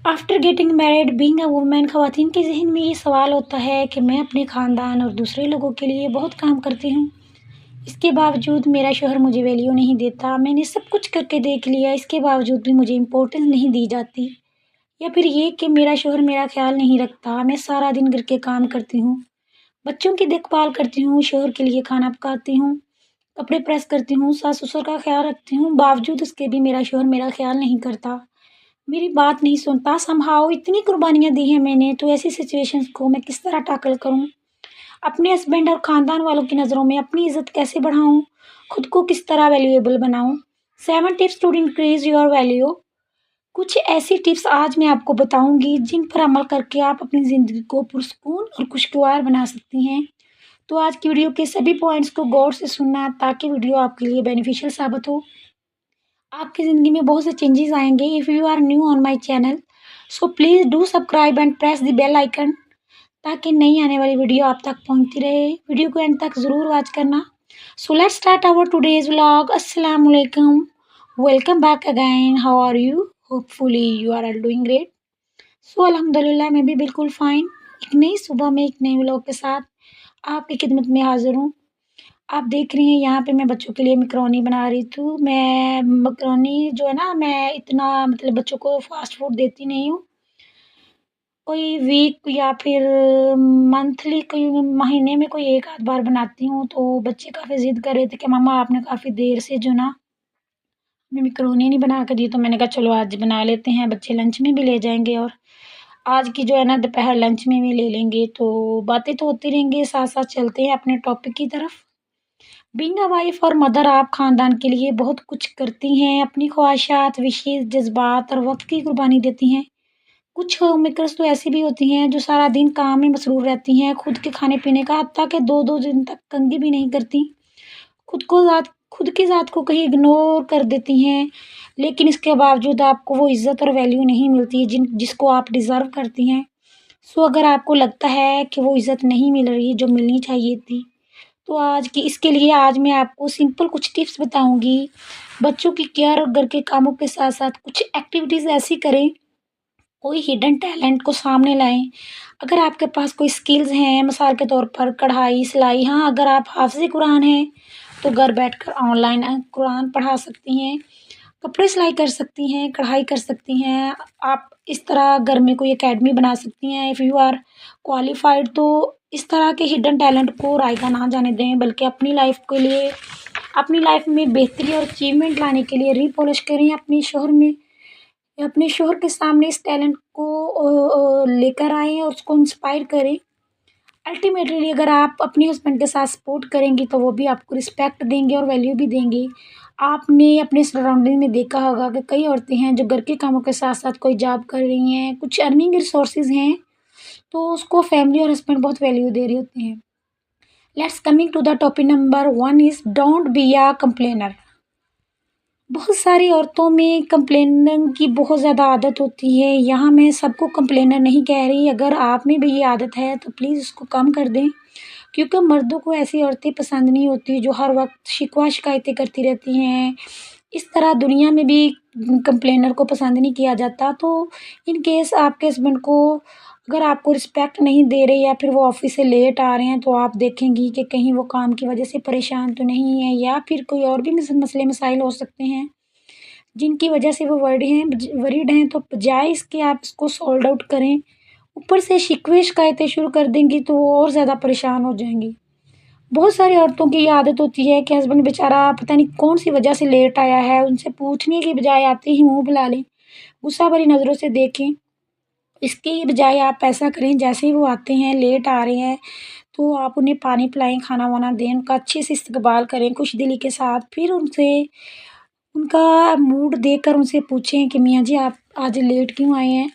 After getting married being a woman, ख़वातीन के ज़हन में ये सवाल होता है कि मैं अपने ख़ानदान और दूसरे लोगों के लिए बहुत काम करती हूँ। इसके बावजूद मेरा शौहर मुझे वैल्यू नहीं देता। मैंने सब कुछ करके देख लिया, इसके बावजूद भी मुझे इम्पोर्टेंस नहीं दी जाती। या फिर ये कि मेरा शौहर मेरा ख़्याल नहीं रखता। मैं सारा दिन घर के काम करती हूँ, बच्चों की देखभाल करती हूँ, शौहर के लिए खाना पकाती हूँ, कपड़े प्रेस करती हूँ, सास-ससुर का ख़्याल रखती हूँ, बावजूद इसके भी मेरा शौहर मेरा ख़्याल नहीं करता। मेरी बात नहीं सुनता। समहाउ इतनी कुर्बानियाँ दी हैं मैंने, तो ऐसी सिचुएशंस को मैं किस तरह टैकल करूँ? अपने हस्बैंड और ख़ानदान वालों की नज़रों में अपनी इज़्ज़त कैसे बढ़ाऊँ? खुद को किस तरह वैल्यूएबल बनाऊँ? 7 tips to increase your value. कुछ ऐसी टिप्स आज मैं आपको बताऊँगी, जिन पर अमल करके आप अपनी ज़िंदगी को पुरसुकून और खुशगवार बना सकती हैं। तो आज की वीडियो के सभी पॉइंट्स को गौर से सुनना, ताकि वीडियो आपके लिए बेनिफिशियल साबित हो। आपकी ज़िंदगी में बहुत से चेंजेस आएँगे। If you are new on my channel, so please do subscribe and press the bell icon, ताकि नई आने वाली वीडियो आप तक पहुंचती रहे। वीडियो को एंड तक ज़रूर वॉच करना। So let's start our today's vlog. अस्सलाम वालेकुम, welcome back again. How are you? Hopefully you are all doing great. So अल्हम्दुलिल्लाह, मैं भी बिल्कुल फ़ाइन। एक नई सुबह में एक नए व्लॉग के साथ आपकी खिदमत में हाज़िर हूँ। आप देख रही हैं यहाँ पे मैं बच्चों के लिए मैकरोनी बना रही थी। मैं मैकरोनी जो है ना, मैं इतना मतलब बच्चों को फ़ास्ट फूड देती नहीं हूँ। कोई वीक या फिर मंथली, कोई महीने में कोई 1 आध बार बनाती हूँ। तो बच्चे काफ़ी ज़िद कर रहे थे कि मम्मा आपने काफ़ी देर से जो ना हमें मैकरोनी नहीं बना के दी। तो मैंने कहा चलो आज बना लेते हैं, बच्चे लंच में भी ले जाएँगे और आज की जो है ना दोपहर लंच में भी ले लेंगे। तो बातें तो होती रहेंगी, साथ-साथ चलते हैं अपने टॉपिक की तरफ। बीइंग अ वाइफ और मदर, आप ख़ानदान के लिए बहुत कुछ करती हैं, अपनी ख़्वाहिशात, विशेज़, जज़्बात और वक़्त की कुर्बानी देती हैं। कुछ होम मेकर्स तो ऐसी भी होती हैं जो सारा दिन काम में मसरूफ़ रहती हैं, खुद के खाने-पीने का हत्ता कि 2-2 दिन तक कंघी भी नहीं करती। खुद की ज़ात को कहीं इग्नोर कर देती हैं, लेकिन इसके बावजूद आपको वो इज़्ज़त और वैल्यू नहीं मिलती जिसको आप डिज़र्व करती हैं। सो अगर आपको लगता है कि वो इज़्ज़त नहीं मिल रही जो मिलनी चाहिए थी, तो इसके लिए आज मैं आपको सिंपल कुछ टिप्स बताऊँगी। बच्चों की केयर और घर के कामों के साथ-साथ कुछ एक्टिविटीज़ ऐसी करें, कोई हिडन टैलेंट को सामने लाएँ। अगर आपके पास कोई स्किल्स हैं, मिसाल के तौर पर कढ़ाई, सिलाई, हाँ, अगर आप हाफ़िज़ कुरान हैं, तो घर बैठकर ऑनलाइन कुरान पढ़ा सकती हैं, कपड़े सिलाई कर सकती हैं, कढ़ाई कर सकती हैं। आप इस तरह घर में कोई अकेडमी बना सकती हैं। इफ़ यू आर क्वालिफ़ाइड, तो इस तरह के हिडन टैलेंट को रायगा ना जाने दें, बल्कि अपनी लाइफ़ में बेहतरी और अचीवमेंट लाने के लिए रीपॉलिश करें। अपने शौहर के सामने इस टैलेंट को लेकर आएँ और उसको इंस्पायर करें। अल्टीमेटली अगर आप अपने हस्बैंड के साथ सपोर्ट करेंगी, तो वो भी आपको रिस्पेक्ट देंगे और वैल्यू भी देंगे। आपने अपने सराउंडिंग में देखा होगा कि कई औरतें हैं जो घर के कामों के साथ-साथ कोई जॉब कर रही हैं, कुछ अर्निंग रिसोर्सेज़ हैं, तो उसको फैमिली और हस्बैंड बहुत वैल्यू दे रहे होते हैं। Let's coming to the topic number 1 is don't be a complainer. बहुत सारी औरतों में कंप्लेनिंग की बहुत ज़्यादा आदत होती है। यहाँ मैं सबको कंप्लेनर नहीं कह रही, अगर आप में भी ये आदत है तो प्लीज़ इसको कम कर दें, क्योंकि मर्दों को ऐसी औरतें पसंद नहीं होती जो हर वक़्त शिकवा-शिकायतें करती रहती हैं। इस तरह दुनिया में भी कंप्लेनर को पसंद नहीं किया जाता। तो इन केस आपके हस्बैंड को अगर आपको रिस्पेक्ट नहीं दे रहे या फिर वो ऑफ़िस से लेट आ रहे हैं, तो आप देखेंगी कि कहीं वो काम की वजह से परेशान तो नहीं है, या फिर कोई और भी मसले मसाइल हो सकते हैं, जिनकी वजह से वो वरीड हैं। तो बजाए इसके आप इसको सॉल्व आउट करें। ऊपर से शिकवे शिकायतें शुरू कर देंगी, तो वो और ज़्यादा परेशान हो जाएँगी। बहुत सारी औरतों की ये आदत होती है कि हस्बैंड बेचारा पता नहीं कौन-सी वजह से लेट आया है, उनसे पूछने की बजाय आते ही मुँह फुला लें, गुस्सा भरी नज़रों से देखें। इसकी बजाय आप ऐसा करें, जैसे ही वो आते हैं, लेट आ रहे हैं, तो आप उन्हें पानी पिलाएँ, खाना-वाना दें, उनका अच्छे से इस्तकबाल करें खुशदिली के साथ। फिर उनका मूड देखकर उनसे पूछें कि मियाँ जी, आप आज लेट क्यों आए हैं?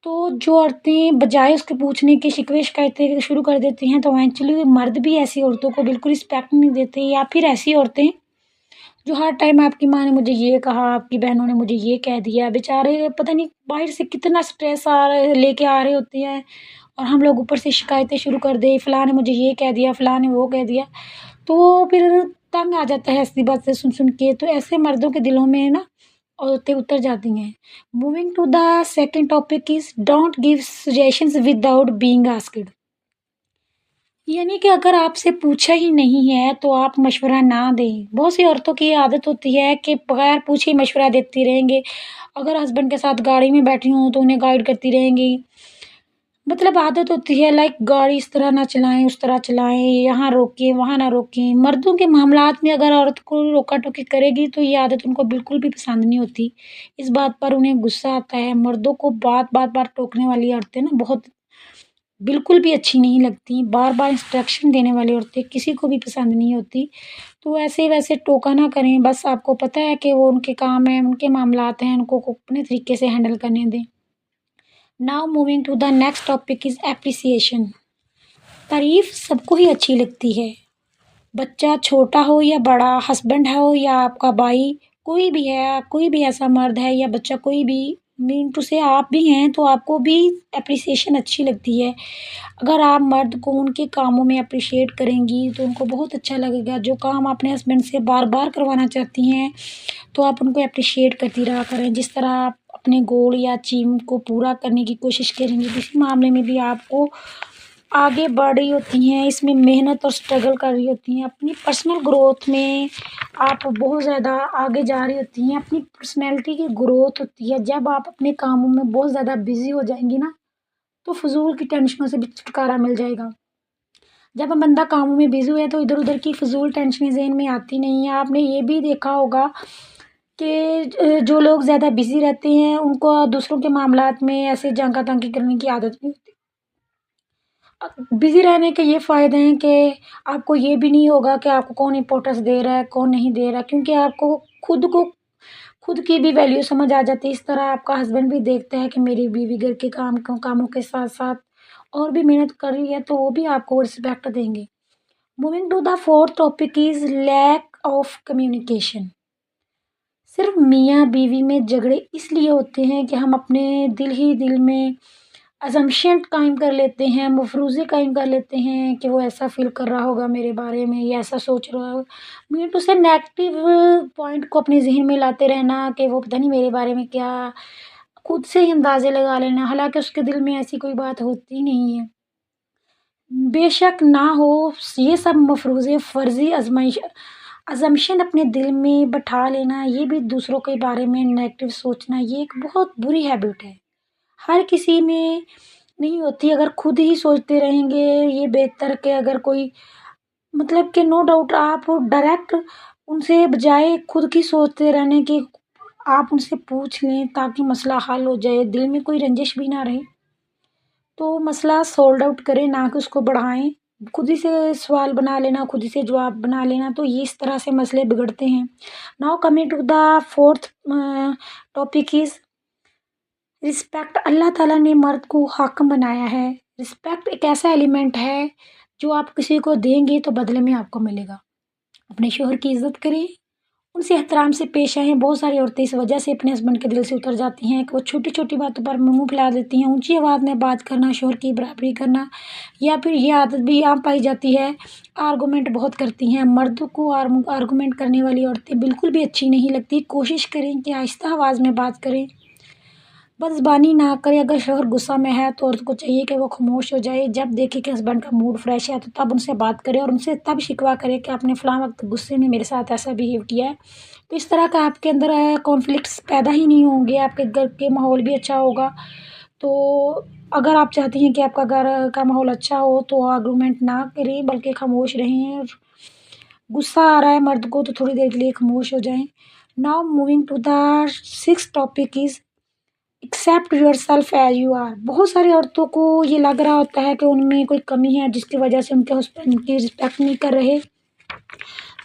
तो जो औरतें बजाय उसके पूछने के शिकवे शिकायतें शुरू कर देती हैं, तो एक्चुअली मर्द भी ऐसी औरतों को बिल्कुल रिस्पेक्ट नहीं देते। या फिर ऐसी औरतें जो हर टाइम आपकी माँ ने मुझे ये कहा, आपकी बहनों ने मुझे ये कह दिया, बेचारे पता नहीं बाहर से कितना स्ट्रेस लेके आ रहे होते हैं, और हम लोग ऊपर से शिकायतें शुरू कर दें, फलाँ ने मुझे ये कह दिया, फलाँ ने वो कह दिया। तो फिर तंग आ जाता है ऐसी बातें सुन-सुन के। तो ऐसे मर्दों के दिलों में ना औरतें उतर जाती हैं। Moving to the second topic is don't give suggestions without being asked. यानी कि अगर आपसे पूछा ही नहीं है तो आप मशवरा ना दें। बहुत सी औरतों की आदत होती है कि बगैर पूछे ही मशवरा देती रहेंगी। अगर हस्बैंड के साथ गाड़ी में बैठी हों तो उन्हें गाइड करती रहेंगी। मतलब आदत होती है लाइक गाड़ी इस तरह ना चलाएँ, उस तरह चलाएँ, यहाँ रोकें, वहाँ ना रोकें। मर्दों के मामलात में अगर औरत को रोका-टोकी करेगी तो ये आदत उनको बिल्कुल भी पसंद नहीं होती। इस बात पर उन्हें गुस्सा आता है। मर्दों को बार-बार टोकने वाली औरतें ना बहुत बिल्कुल भी अच्छी नहीं लगती। बार-बार इंस्ट्रक्शन देने वाली औरतें किसी को भी पसंद नहीं होती। तो ऐसे-वैसे टोका ना करें, बस आपको पता है कि वो उनके काम हैं, उनके मामलात हैं, उनको को अपने तरीके से हैंडल करने दें। Now moving to the next topic is appreciation. तारीफ़ सबको ही अच्छी लगती है। बच्चा छोटा हो या बड़ा, हस्बैंड हो या आपका भाई, कोई भी है, कोई भी ऐसा मर्द है या बच्चा कोई भी, मीन टू से आप भी हैं तो आपको भी एप्रिसिएशन अच्छी लगती है। अगर आप मर्द को उनके कामों में एप्रिशिएट करेंगी तो उनको बहुत अच्छा लगेगा। जो काम अपने हस्बैंड से बार-बार करवाना चाहती हैं तो आप उनको एप्रिशिएट करती रहा करें। जिस तरह आप अपने गोल या अचीव को पूरा करने की कोशिश करेंगी, किसी मामले में भी आपको आगे बढ़ रही होती हैं, इसमें मेहनत और स्ट्रगल कर रही होती हैं। अपनी पर्सनल ग्रोथ में आप बहुत ज़्यादा आगे जा रही होती हैं। अपनी पर्सनैलिटी की ग्रोथ होती है। जब आप अपने कामों में बहुत ज़्यादा बिज़ी हो जाएँगी ना, तो फ़िज़ूल की टेंशनों से भी छुटकारा मिल जाएगा। जब बंदा कामों में बिज़ी है तो इधर-उधर की फ़िज़ूल टेंशनें ज़हन में आती नहीं हैं। आपने ये भी देखा होगा कि जो लोग ज़्यादा बिज़ी रहते हैं, उनको दूसरों के मामलात में ऐसे झाँका-झाँकी करने की आदत नहीं होती। बिज़ी रहने के ये फ़ायदे हैं कि आपको ये भी नहीं होगा कि आपको कौन इम्पोर्टेंस दे रहा है, कौन नहीं दे रहा, क्योंकि आपको खुद की भी वैल्यू समझ आ जाती है। इस तरह आपका हस्बैंड भी देखता है कि मेरी बीवी घर के कामों के साथ-साथ और भी मेहनत कर रही है, तो वो भी आपको रिस्पेक्ट देंगे। Moving to the fourth topic is lack of communication. सिर्फ़ मियाँ-बीवी में झगड़े इसलिए होते हैं कि हम अपने दिल ही दिल में असम्पशन कायम कर लेते हैं, मफ़रूज़े कायम कर लेते हैं कि वो ऐसा फ़ील कर रहा होगा मेरे बारे में या ऐसा सोच रहा होगा। मीन टू से नेगेटिव पॉइंट को अपने ज़हन में लाते रहना कि वो पता नहीं मेरे बारे में क्या, खुद से ही अंदाज़े लगा लेना, हालाँकि उसके दिल में ऐसी कोई बात होती नहीं है। बेशक ना हो, ये सब मफ़रूज़े फ़र्ज़ी असम्पशन अपने दिल में बैठा लेना, ये भी दूसरों के बारे में नेगेटिव सोचना, ये एक बहुत बुरी हैबिट है। हर किसी में नहीं होती। अगर खुद ही सोचते रहेंगे ये बेहतर कि अगर कोई, मतलब कि नो डाउट आप डायरेक्ट उनसे बजाय खुद की सोचते रहने की आप उनसे पूछ लें ताकि मसला हल हो जाए, दिल में कोई रंजिश भी ना रहे। तो मसला सॉल्व आउट करें, ना कि उसको बढ़ाएँ। खुद ही से सवाल बना लेना, खुद ही से जवाब बना लेना, तो ये इस तरह से मसले बिगड़ते हैं। Now coming to the fourth topic is respect. अल्लाह ताला ने मर्द को हाकिम बनाया है। रिस्पेक्ट एक ऐसा एलिमेंट है जो आप किसी को देंगे तो बदले में आपको मिलेगा। अपने शौहर की इज़्ज़त करें, उनसे एहतराम से पेश आएँ। बहुत सारी औरतें इस वजह से अपने हस्बैंड के दिल से उतर जाती हैं कि वो छोटी-छोटी बातों पर मुँह फैला देती हैं। ऊँची आवाज़ में बात करना, शौहर की बराबरी करना, या फिर ये आदत भी आम पाई जाती है, आर्गुमेंट बहुत करती हैं। मर्दों को आर्गुमेंट करने वाली औरतें बिल्कुल भी अच्छी नहीं लगती। कोशिश करें कि आहिस्ता आवाज़ में बात करें, बदज़ुबानी ना करें। अगर शौहर गुस्सा में है तो औरत को चाहिए कि वो खामोश हो जाए। जब देखे कि हस्बैंड का मूड फ्रेश है तो तब उनसे बात करें और उनसे तब शिकवा करें कि आपने फ़लाँ वक़्त गुस्से में मेरे साथ ऐसा बिहेव किया है। तो इस तरह का आपके अंदर कॉन्फ्लिक्ट्स पैदा ही नहीं होंगे, आपके घर के माहौल भी अच्छा होगा। तो अगर आप चाहती हैं कि आपका घर का माहौल अच्छा हो तो आर्गुमेंट ना करें बल्कि खामोश रहें, और गुस्सा आ रहा है मर्द को तो थोड़ी देर के लिए खामोश हो जाएँ। Now moving to the sixth topic is accept yourself as you are. बहुत सारी औरतों को ये लग रहा होता है कि उनमें कोई कमी है जिसकी वजह से उनके हस्बैंड की रिस्पेक्ट नहीं कर रहे।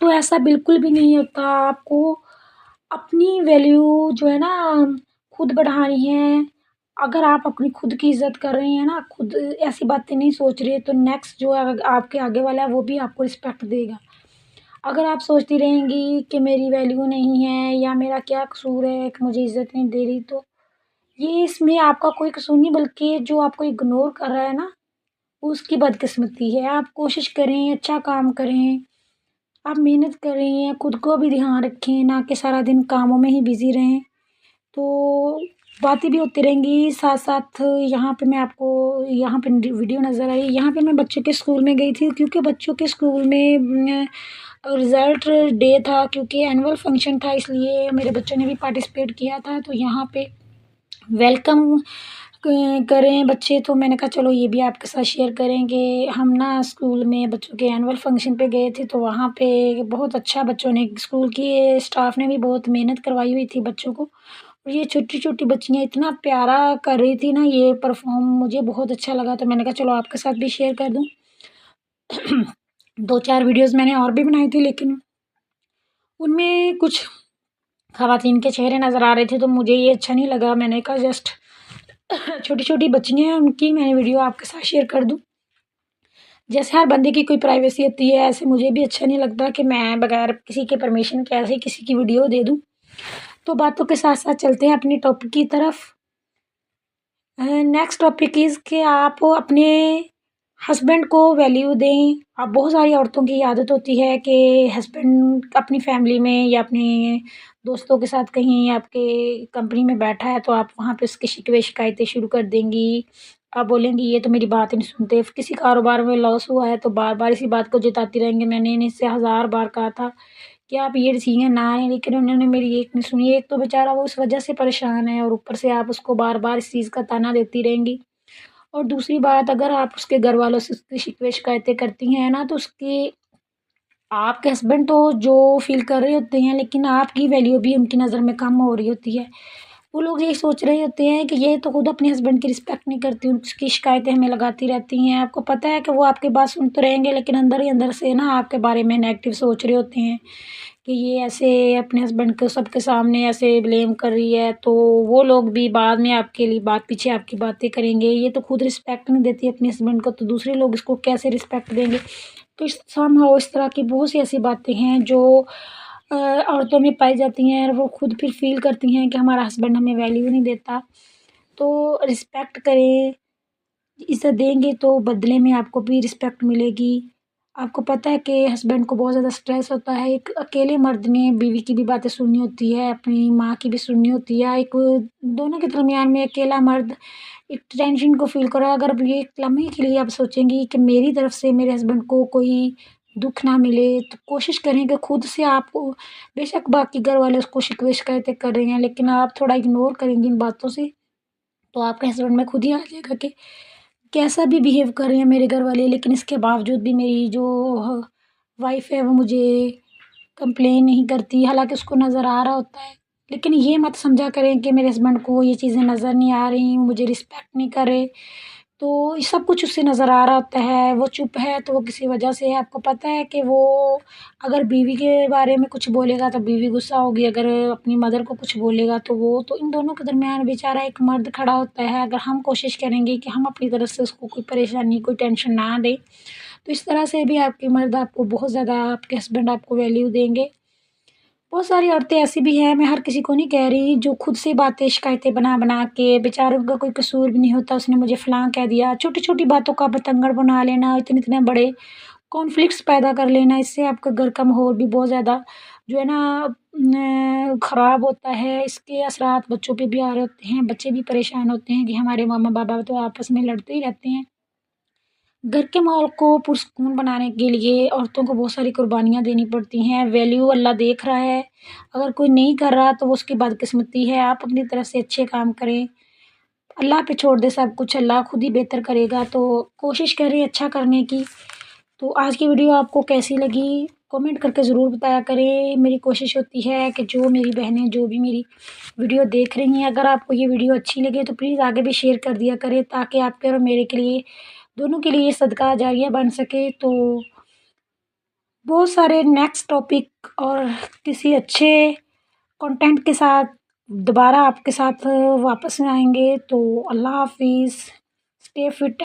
तो ऐसा बिल्कुल भी नहीं होता। आपको अपनी वैल्यू जो है ना खुद बढ़ानी है। अगर आप अपनी खुद की इज़्ज़त कर रही हैं ना, खुद ऐसी बातें नहीं सोच रही है, तो नेक्स्ट जो है आपके आगे वाला है वो भी आपको रिस्पेक्ट देगा। अगर आप सोचती रहेंगी कि मेरी वैल्यू नहीं है या मेरा क्या कसूर है कि मुझे इज़्ज़त नहीं दे रही, तो ये इसमें आपका कोई कसूर नहीं, बल्कि जो आपको इग्नोर कर रहा है ना, उसकी बदकिस्मती है। आप कोशिश करें, अच्छा काम करें, आप मेहनत कर रही हैं, खुद को भी ध्यान रखें, ना कि सारा दिन कामों में ही बिज़ी रहें। तो बातें भी होती रहेंगी साथ साथ। यहाँ पे मैं आपको यहाँ पे वीडियो नज़र आई, यहाँ पे मैं बच्चों के स्कूल में गई थी क्योंकि बच्चों के स्कूल में रिज़ल्ट डे था, क्योंकि एनुअल फंक्शन था, इसलिए मेरे बच्चों ने भी पार्टिसिपेट किया था। तो यहाँ पे वेलकम करें बच्चे, तो मैंने कहा चलो ये भी आपके साथ शेयर करेंगे। हम ना स्कूल में बच्चों के एनुअल फंक्शन पे गए थे, तो वहाँ पे बहुत अच्छा बच्चों ने, स्कूल के स्टाफ ने भी बहुत मेहनत करवाई हुई थी बच्चों को। और ये छोटी-छोटी बच्चियाँ इतना प्यारा कर रही थी ना ये परफ़ॉर्म, मुझे बहुत अच्छा लगा, तो मैंने कहा चलो आपके साथ भी शेयर कर दूँ। 2-4 वीडियोज़ मैंने और भी बनाई थी, लेकिन उनमें कुछ ख़वातीन के चेहरे नज़र आ रहे थे, तो मुझे ये अच्छा नहीं लगा। मैंने कहा जस्ट छोटी-छोटी बच्चियाँ हैं, उनकी मैं वीडियो आपके साथ शेयर कर दूँ। जैसे हर बंदे की कोई प्राइवेसी होती है, ऐसे मुझे भी अच्छा नहीं लगता कि मैं बगैर किसी के परमिशन के ऐसे ही किसी की वीडियो दे दूँ। तो बातों के साथ-साथ चलते हैं अपनी टॉपिक की तरफ। नेक्स्ट टॉपिक इज़ कि आप अपने हस्बैंड को वैल्यू दें। अब बहुत सारी औरतों की आदत होती है कि हस्बैंड अपनी फैमिली में या अपने दोस्तों के साथ कहीं आपके कंपनी में बैठा है, तो आप वहाँ पे उसकी शिकवे शिकायतें शुरू कर देंगी। आप बोलेंगी ये तो मेरी बात ही नहीं सुनते। किसी कारोबार में लॉस हुआ है तो बार-बार इसी बात को जताती रहेंगी, मैंने इनसे हज़ार बार कहा था कि आप ये डिसीज़न ना लें, लेकिन उन्होंने मेरी एक नहीं सुनी। एक तो बेचारा वो उस वजह से परेशान है और ऊपर से आप उसको बार-बार इस चीज़ का ताना देती रहेंगी। और दूसरी बात, अगर आप उसके घरवालों से उसकी शिकवे शिकायतें करती हैं ना, तो उसकी आपके हस्बैंड तो जो फ़ील कर रहे होते हैं, लेकिन आपकी वैल्यू भी उनकी नज़र में कम हो रही होती है। वो लोग यही सोच रहे होते हैं कि ये तो खुद अपने हस्बैंड की रिस्पेक्ट नहीं करती, उसकी शिकायतें हमें लगाती रहती हैं। आपको पता है कि वो आपकी बात सुन तो रहेंगे, लेकिन अंदर ही अंदर से ना आपके बारे में नेगेटिव सोच रहे होते हैं कि ये ऐसे अपने हस्बैंड को सबके सामने ऐसे ब्लेम कर रही है, तो वो लोग भी बाद में आपके लिए बात पीछे आपकी बातें करेंगे। ये तो खुद रिस्पेक्ट नहीं देती अपने हस्बैंड को, तो दूसरे लोग इसको कैसे रिस्पेक्ट देंगे? तो समहाउ इस तरह की बहुत सी ऐसी बातें हैं जो औरतों में पाई जाती हैं, और वो खुद फिर फ़ील करती हैं कि हमारा हस्बैंड हमें वैल्यू नहीं देता। तो रिस्पेक्ट करें, इज़्ज़त देंगे तो बदले में आपको भी रिस्पेक्ट मिलेगी। आपको पता है कि हस्बैंड को बहुत ज़्यादा स्ट्रेस होता है, एक अकेले मर्द ने बीवी की भी बातें सुननी होती है, अपनी माँ की भी सुननी होती है। एक दोनों के दरमियान में अकेला मर्द एक टेंशन को फ़ील कर रहा है। अगर अब ये एक लम्हे के लिए आप सोचेंगी कि मेरी तरफ से मेरे हस्बैंड को कोई दुःख ना मिले, तो कोशिश करें कि खुद से आपको, बेशक बाकी घर वाले उसको शिकवे शिकायतें कर रहे हैं, लेकिन आप थोड़ा इग्नोर करेंगी इन बातों से, तो आपके हस्बैंड में खुद ही आ जाएगा कि कैसा भी बिहेव कर रहे हैं मेरे घर वाले, लेकिन इसके बावजूद भी मेरी जो वाइफ़ है वो मुझे कंप्लेन नहीं करती, हालाँकि उसको नज़र आ रहा होता है। लेकिन ये मत समझा करें कि मेरे हस्बैंड को ये चीज़ें नज़र नहीं आ रही, मुझे रिस्पेक्ट नहीं कर रहे। तो ये सब कुछ उसे नज़र आ रहा होता है, वो चुप है तो वो किसी वजह से है। आपको पता है कि वो अगर बीवी के बारे में कुछ बोलेगा तो बीवी गुस्सा होगी, अगर अपनी मदर को कुछ बोलेगा तो वो, तो इन दोनों के दरमियान बेचारा एक मर्द खड़ा होता है। अगर हम कोशिश करेंगे कि हम अपनी तरफ से उसको कोई परेशानी, कोई टेंशन ना दें, तो इस तरह से भी आपके मर्द आपको बहुत ज़्यादा, आपके हस्बैंड आपको वैल्यू देंगे। बहुत सारी औरतें ऐसी भी हैं, मैं हर किसी को नहीं कह रही, जो खुद से बातें शिकायतें बना-बना के, बेचारों का कोई कसूर भी नहीं होता, उसने मुझे फलाँ कह दिया, छोटी-छोटी बातों का बतंगड़ बना लेना, इतने-इतने बड़े कॉन्फ्लिक्ट्स पैदा कर लेना, इससे आपका घर का माहौल भी बहुत ज़्यादा जो है ना ख़राब होता है। इसके असरात बच्चों पे भी आ रहे होते हैं, बच्चे भी परेशान होते हैं कि हमारे मम्मा-पापा तो आपस में लड़ते ही रहते हैं। घर के माहौल को पुरसकून बनाने के लिए औरतों को बहुत सारी कुर्बानियाँ देनी पड़ती हैं। वैल्यू अल्लाह देख रहा है, अगर कोई नहीं कर रहा तो वो उसकी बदकिस्मती है। आप अपनी तरफ से अच्छे काम करें, अल्लाह पे छोड़ दें सब कुछ, अल्लाह खुद ही बेहतर करेगा। तो कोशिश करें अच्छा करने की। तो आज की वीडियो आपको कैसी लगी कमेंट करके ज़रूर बताया करें। मेरी कोशिश होती है कि जो मेरी बहनें जो भी मेरी वीडियो देख रही हैं, अगर आपको ये वीडियो अच्छी लगे तो प्लीज़ आगे भी शेयर कर दिया करें, ताकि आपके और मेरे के लिए, दोनों के लिए सदका जारिया बन सके। तो बहुत सारे नेक्स्ट टॉपिक और किसी अच्छे कंटेंट के साथ दोबारा आपके साथ वापस आएँगे। तो अल्लाह हाफ़िज़, स्टे फिट।